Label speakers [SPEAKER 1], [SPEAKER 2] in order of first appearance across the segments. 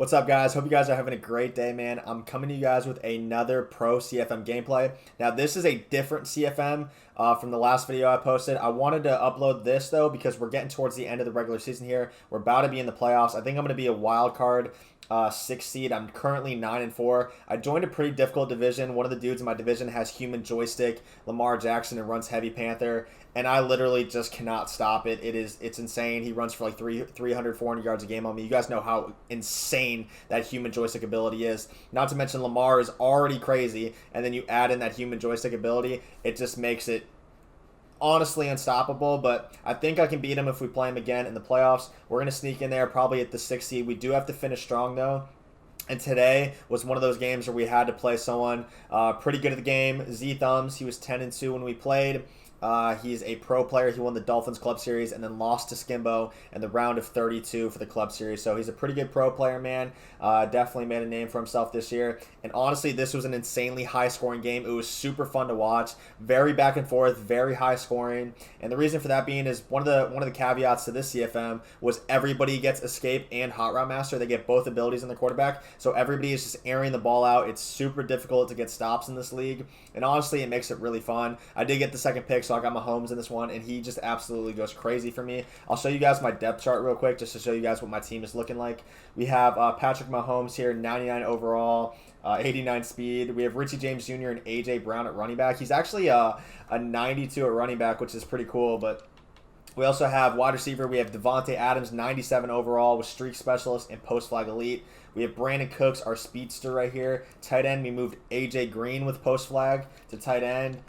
[SPEAKER 1] What's up, guys? Hope you guys are having a great day, man. I'm coming to you guys with another pro CFM gameplay. Now, this is a different CFM from the last video I posted. I wanted to upload this, though, because we're getting towards the end of the regular season here. We're about to be in the playoffs. I think I'm going to be a wild card 6 seed. I'm currently 9-4. I joined a pretty difficult division. One of the dudes in my division has human joystick, Lamar Jackson, and runs Heavy Panther. And I literally just cannot stop it. It's insane. He runs for like 300, 400 yards a game on me. You guys know how insane that human joystick ability is. Not to mention Lamar is already crazy, and then you add in that human joystick ability, it just makes it honestly unstoppable. But I think I can beat him if we play him again in the playoffs. We're going to sneak in there probably at the 6th seed. We do have to finish strong, though. And today was one of those games where we had to play someone pretty good at the game. zThumbs, he was 10-2 when we played. He's a pro player. He won the Dolphins Club Series and then lost to Skimbo in the round of 32 for the Club Series. So he's a pretty good pro player, man. Definitely made a name for himself this year. And honestly, this was an insanely high-scoring game. It was super fun to watch. Very back and forth, very high scoring. And the reason for that being is one of the caveats to this CFM was everybody gets escape and hot route master. They get both abilities in the quarterback. So everybody is just airing the ball out. It's super difficult to get stops in this league. And honestly, it makes it really fun. I did get the second pick, so I got Mahomes in this one, and he just absolutely goes crazy for me. I'll show you guys my depth chart real quick just to show you guys what my team is looking like. We have Patrick Mahomes here, 99 overall, 89 speed. We have Richie James Jr. and A.J. Brown at running back. He's actually a 92 at running back, which is pretty cool, but we also have wide receiver. We have Devontae Adams, 97 overall with streak specialist and post flag elite. We have Brandon Cooks, our speedster right here. Tight end, we moved A.J. Green with post flag to tight end.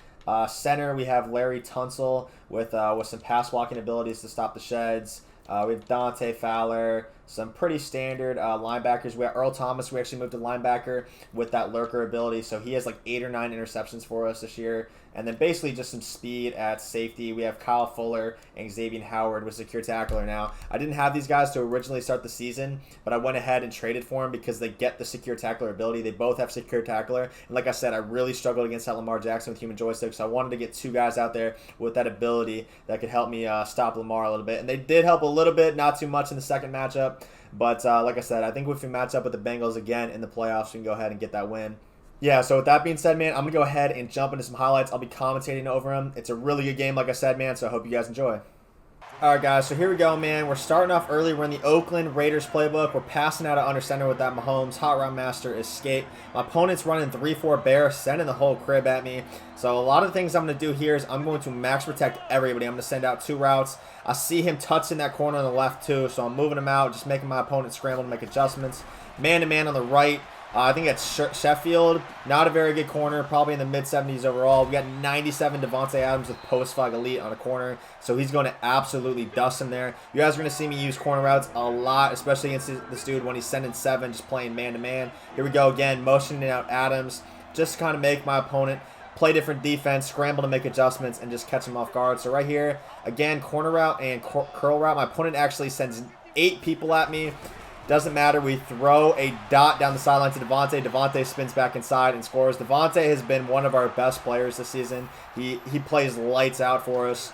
[SPEAKER 1] Center, we have Larry Tunsil with some pass blocking abilities to stop the sheds. We have Dante Fowler, some pretty standard linebackers. We have Earl Thomas. We actually moved to linebacker with that lurker ability, so he has like 8 or 9 interceptions for us this year. And then basically just some speed at safety. We have Kyle Fuller and Xavier Howard with secure tackler now. I didn't have these guys to originally start the season, but I went ahead and traded for them because they get the secure tackler ability. They both have secure tackler. And like I said, I really struggled against that Lamar Jackson with human joystick, so I wanted to get 2 guys out there with that ability that could help me stop Lamar a little bit. And they did help a little bit, not too much in the second matchup. But like I said, I think if we match up with the Bengals again in the playoffs, we can go ahead and get that win. Yeah, so with that being said, man, I'm going to go ahead and jump into some highlights. I'll be commentating over them. It's a really good game, like I said, man, so I hope you guys enjoy. All right, guys, so here we go, man. We're starting off early. We're in the Oakland Raiders playbook. We're passing out of under center with that Mahomes. Hot route master, escape. My opponent's running 3-4 bear, sending the whole crib at me. So a lot of things I'm going to do here is I'm going to max protect everybody. I'm going to send out 2 routes. I see him touching that corner on the left, too, so I'm moving him out, just making my opponent scramble to make adjustments. Man-to-man on the right. I think that's Sheffield. Not a very good corner. Probably in the mid-70s overall. We got 97 Devontae Adams with post-flag elite on a corner. So he's going to absolutely dust him there. You guys are going to see me use corner routes a lot, especially against this dude when he's sending 7, just playing man-to-man. Here we go again, motioning out Adams. Just to kind of make my opponent play different defense, scramble to make adjustments, and just catch him off guard. So right here, again, corner route and curl route. My opponent actually sends 8 people at me. Doesn't matter. We throw a dot down the sideline to Devontae. Devontae spins back inside and scores. Devontae has been one of our best players this season. He plays lights out for us.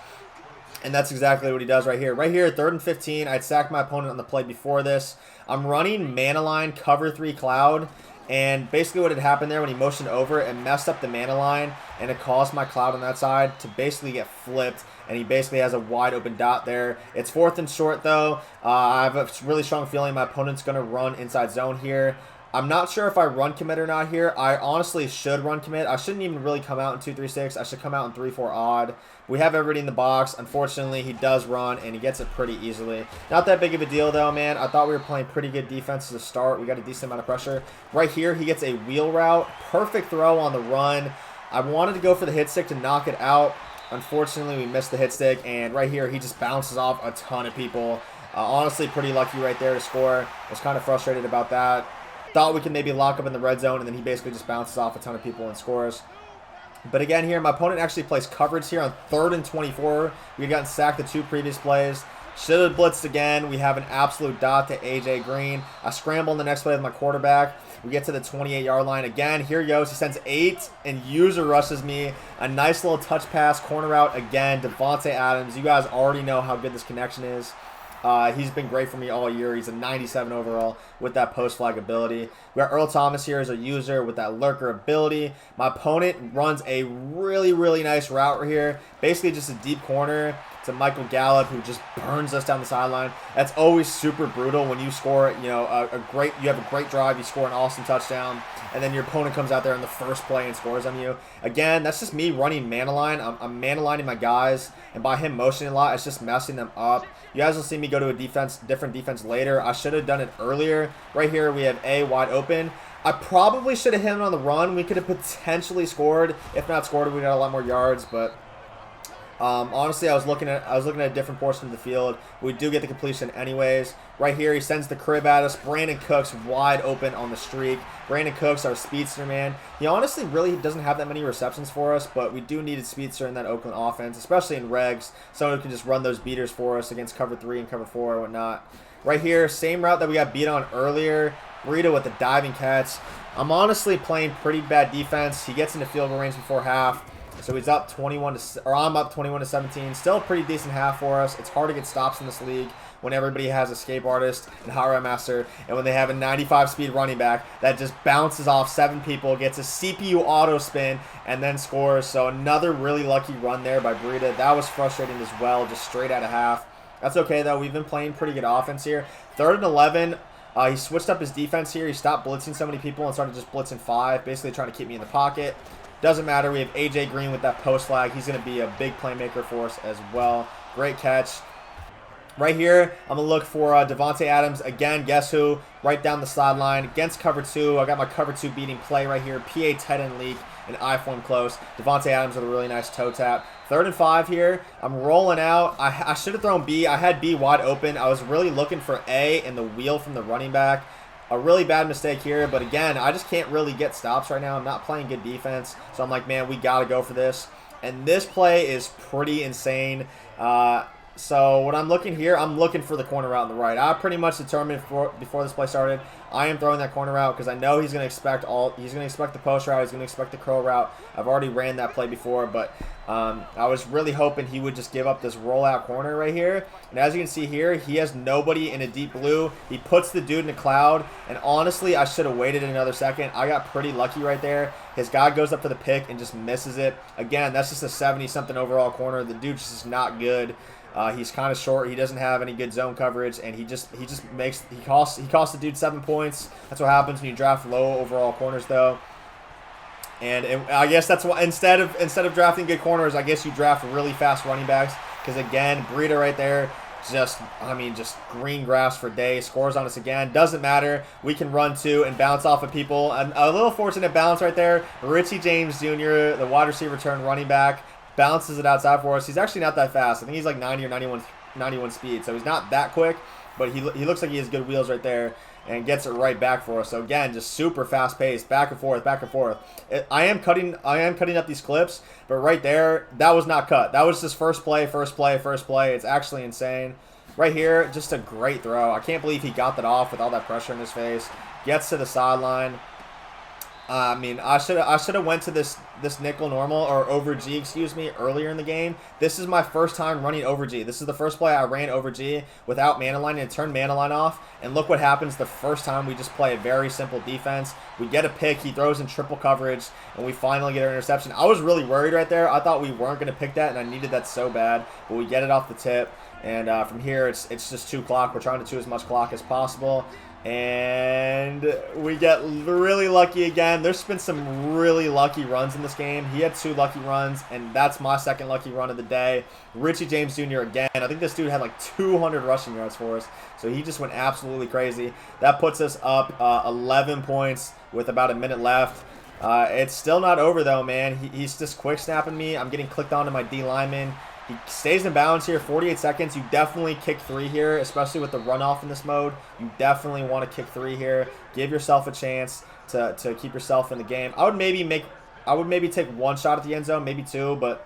[SPEAKER 1] And that's exactly what he does right here. Right here, 3rd and 15. I'd sacked my opponent on the play before this. I'm running man line, cover 3 cloud. And basically what had happened there when he motioned over, it messed up the mana line, and it caused my cloud on that side to basically get flipped, and he basically has a wide open dot there. It's 4th and short, though. I have a really strong feeling my opponent's going to run inside zone here. I'm not sure if I run commit or not here. I honestly should run commit. I shouldn't even really come out in 2-3-6. I should come out in 3-4 odd. We have everybody in the box. Unfortunately, he does run, and he gets it pretty easily. Not that big of a deal, though, man. I thought we were playing pretty good defense to start. We got a decent amount of pressure. Right here, he gets a wheel route. Perfect throw on the run. I wanted to go for the hit stick to knock it out. Unfortunately, we missed the hit stick, and right here, he just bounces off a ton of people. Honestly, pretty lucky right there to score. I was kind of frustrated about that. Thought we could maybe lock up in the red zone, and then he basically just bounces off a ton of people and scores. But again here, my opponent actually plays coverage here on 3rd and 24. We had gotten sacked the 2 previous plays. Should have blitzed again. We have an absolute dot to A.J. Green. I scramble in the next play with my quarterback. We get to the 28-yard line again. Here he goes. He sends 8, and user rushes me. A nice little touch pass, corner out again. Devontae Adams. You guys already know how good this connection is. He's been great for me all year. He's a 97 overall with that post flag ability. We got Earl Thomas here as a user with that lurker ability. My opponent runs a really, really nice route right here. Basically just a deep corner to Michael Gallup, who just burns us down the sideline. That's always super brutal when you score, you know, you have a great drive, you score an awesome touchdown, and then your opponent comes out there in the first play and scores on you. Again, that's just me running man line. I'm man lining my guys, and by him motioning a lot, it's just messing them up. You guys will see me go to a different defense later. I should have done it earlier. Right here, we have A wide open. I probably should have hit him on the run. We could have potentially scored. If not scored, we got a lot more yards, but honestly, I was looking at a different portion of the field. We do get the completion anyways. Right here, he sends the crib at us. Brandon Cooks wide open on the streak. Brandon Cooks, our speedster, man. He honestly really doesn't have that many receptions for us, but we do need a speedster in that Oakland offense, especially in regs. Someone who can just run those beaters for us against cover 3 and cover 4 and whatnot. Right here, same route that we got beat on earlier. Burrito with the diving catch. I'm honestly playing pretty bad defense. He gets into field goal range before half. So he's up 21 to, or I'm up 21 to 17. Still a pretty decent half for us. It's hard to get stops in this league when everybody has Escape Artist and Highway Master, and when they have a 95 speed running back that just bounces off 7 people, gets a CPU auto spin, and then scores. So another really lucky run there by Burrito. That was frustrating as well, just straight out of half. That's okay though. We've been playing pretty good offense here. 3rd and 11. He switched up his defense here. He stopped blitzing so many people and started just blitzing 5, basically trying to keep me in the pocket. Doesn't matter. We have AJ Green with that post flag. He's going to be a big playmaker for us as well. Great catch. Right here, I'm going to look for Davante Adams. Again, guess who? Right down the sideline against cover 2. I got my cover 2 beating play right here. PA tight end leak and I form close. Davante Adams with a really nice toe tap. 3rd and 5 here. I'm rolling out. I should have thrown B. I had B wide open. I was really looking for A and the wheel from the running back. A really bad mistake here, but again, I just can't really get stops right now. I'm not playing good defense, so I'm like, man, we got to go for this. And this play is pretty insane. So what I'm looking here, I'm looking for the corner route on the right. I pretty much determined before this play started, I am throwing that corner route because I know he's going to expect the post route, he's going to expect the curl route. I've already ran that play before, but I was really hoping he would just give up this rollout corner right here. And as you can see here, he has nobody in a deep blue. He puts the dude in a cloud, and honestly, I should have waited another second. I got pretty lucky right there. His guy goes up for the pick and just misses it. Again, that's just a 70-something overall corner. The dude's just not good. He's kind of short. He doesn't have any good zone coverage, and he costs the dude 7 points. That's what happens when you draft low overall corners, though. And I guess that's why instead of drafting good corners, I guess you draft really fast running backs. Because again, Burrito right there, just green grass for days. Scores on us again. Doesn't matter. We can run too and bounce off of people. A little fortunate bounce right there. Richie James Jr., the wide receiver turned running back, bounces it outside for us. He's actually not that fast. I think he's like 90 or 91 speed, so he's not that quick, but he looks like he has good wheels right there and gets it right back for us. So again, just super fast paced, back and forth, back and forth. I am cutting up these clips, but right there, that was not cut. That was just first play. It's actually insane. Right here, just a great throw. I can't believe he got that off with all that pressure in his face. Gets to the sideline. I mean, I should have went to this nickel normal or over G, excuse me, earlier in the game. This is my first time running over G. This is the first play I ran over G without mana line and turned mana line off. And look what happens the first time we just play a very simple defense. We get a pick, he throws in triple coverage, and we finally get our interception. I was really worried right there. I thought we weren't going to pick that, and I needed that so bad. But we get it off the tip, and from here it's just 2 clock. We're trying to chew as much clock as possible. And we get really lucky again. There's been some really lucky runs in this game. He had 2 lucky runs, and that's my second lucky run of the day. Richie James Jr. again. I think this dude had like 200 rushing yards for us, so he just went absolutely crazy. That puts us up 11 points with about a minute left. It's still not over, though, man. He's just quick snapping me. I'm getting clicked onto my D lineman. He stays in bounds here, 48 seconds. You definitely kick 3 here, especially with the runoff in this mode. You definitely want to kick 3 here. Give yourself a chance to keep yourself in the game. I would maybe take 1 shot at the end zone, maybe 2, but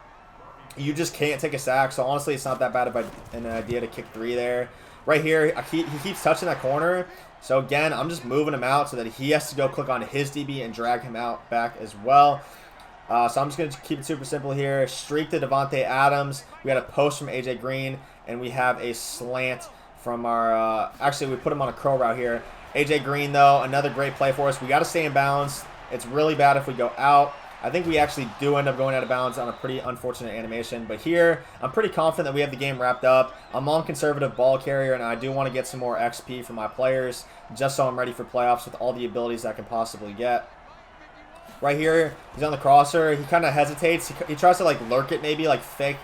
[SPEAKER 1] you just can't take a sack. So honestly, it's not that bad of an idea to kick 3 there. Right here, he keeps touching that corner. So again, I'm just moving him out so that he has to go click on his DB and drag him out back as well. So I'm just going to keep it super simple here. Streak to Davante Adams. We got a post from AJ Green, and we have a slant from our, actually we put him on a curl route here. AJ Green though, another great play for us. We got to stay in bounds. It's really bad if we go out. I think we actually do end up going out of bounds on a pretty unfortunate animation. But here, I'm pretty confident that we have the game wrapped up. I'm on conservative ball carrier, and I do want to get some more XP for my players, just so I'm ready for playoffs with all the abilities I can possibly get. Right here, he's on the crosser. He kind of hesitates. He tries to like lurk it, maybe like fake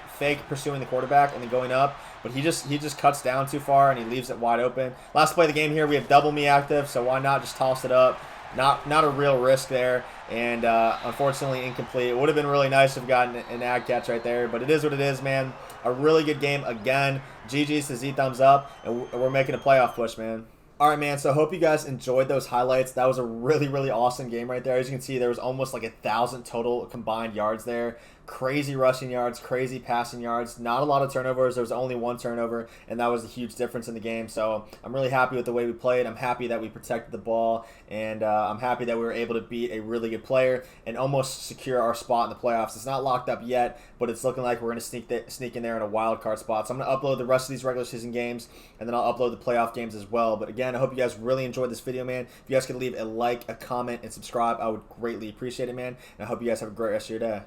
[SPEAKER 1] pursuing the quarterback and then going up. But he just cuts down too far and he leaves it wide open. Last play of the game here, we have double me active, so why not just toss it up? Not a real risk there, and unfortunately incomplete. It would have been really nice to have gotten an ag catch right there, but it is what it is, man. A really good game again. GG's to zThumbs up, and we're making a playoff push, man. All right, man, so I hope you guys enjoyed those highlights. That was a really, really awesome game right there. As you can see, there was almost like 1,000 total combined yards there. Crazy rushing yards, crazy passing yards. Not a lot of turnovers. There was only one turnover, and that was a huge difference in the game. So I'm really happy with the way we played. I'm happy that we protected the ball, and I'm happy that we were able to beat a really good player and almost secure our spot in the playoffs. It's not locked up yet, but it's looking like we're going to sneak in there in a wild card spot. So I'm going to upload the rest of these regular season games, and then I'll upload the playoff games as well. But again, I hope you guys really enjoyed this video, man. If you guys could leave a like, a comment, and subscribe, I would greatly appreciate it, man. And I hope you guys have a great rest of your day.